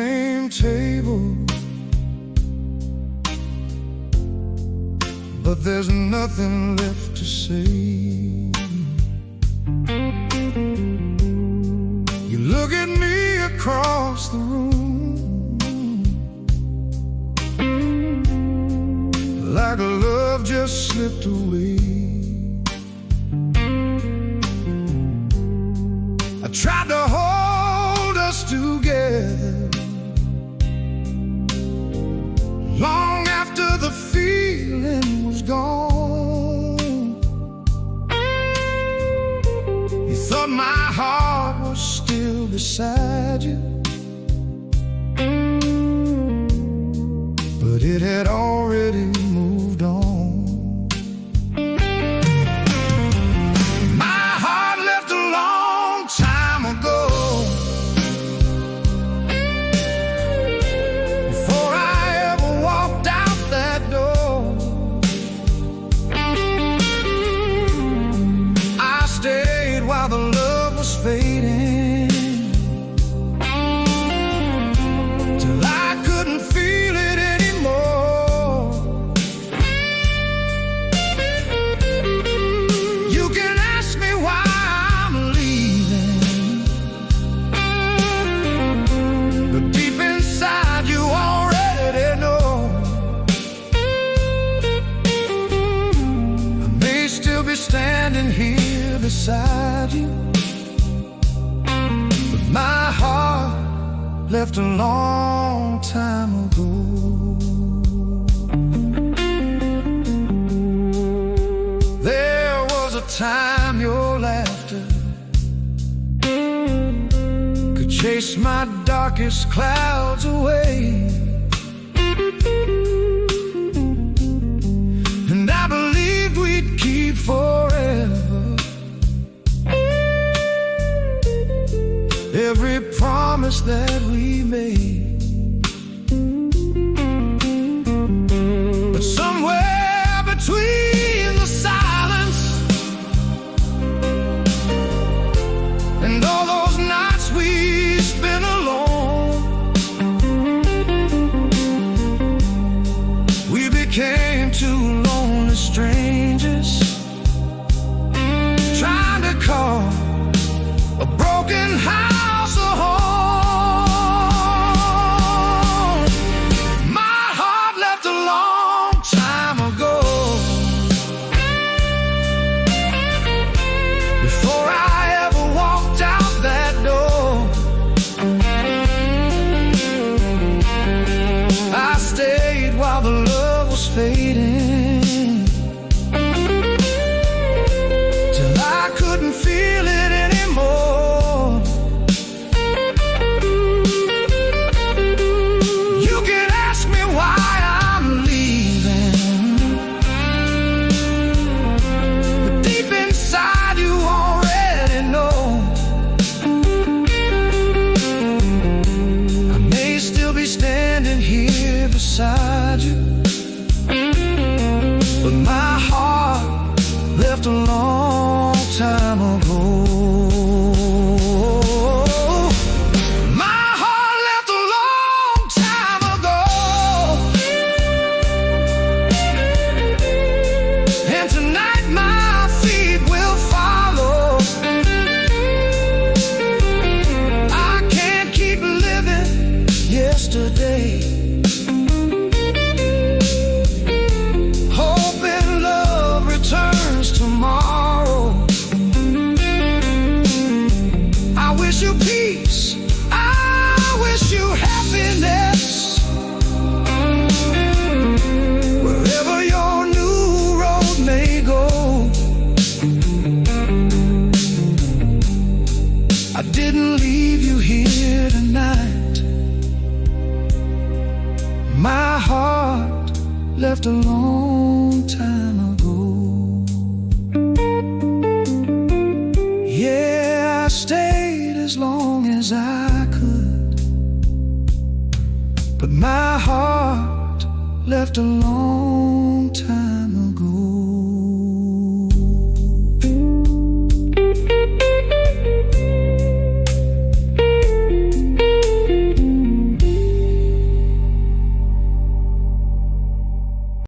same table, but there's nothing left to say. You look at me across the room like love just slipped away. I tried to hold us together long after the feeling was gone. You thought my heart was still beside you, but it had already moved on. My heart left a long time ago, before I ever walked out that door. I stayed while the love was fading, till I couldn't feel it anymore. You can ask me why I'm leaving, but deep inside you already know. I may still be standing here beside you, but my heart left a long time ago. There was a time your laughter could chase my darkest clouds away, and I believed we'd keep forever every promise that we made. But somewhere between the silence and all those nights we spent alone, we became two lonely strangers, trying to call a broken house a home. My heart left a long time ago, before I ever walked out that door. I stayed while the love was fading, till I couldn't feel it anymore. You can ask me why I'm leaving, but deep inside you already know. I may still be standing here beside you, but my heart left a long time ago. My heart left a long time ago, and tonight my feet will follow. I can't keep living yesterday, hoping love returns tomorrow. I wish you peace, I wish you happiness, wherever your new road may go. I didn't leave you here tonight. My heart left a long time ago. Yeah, I stayed as long as I could, but my heart left a long time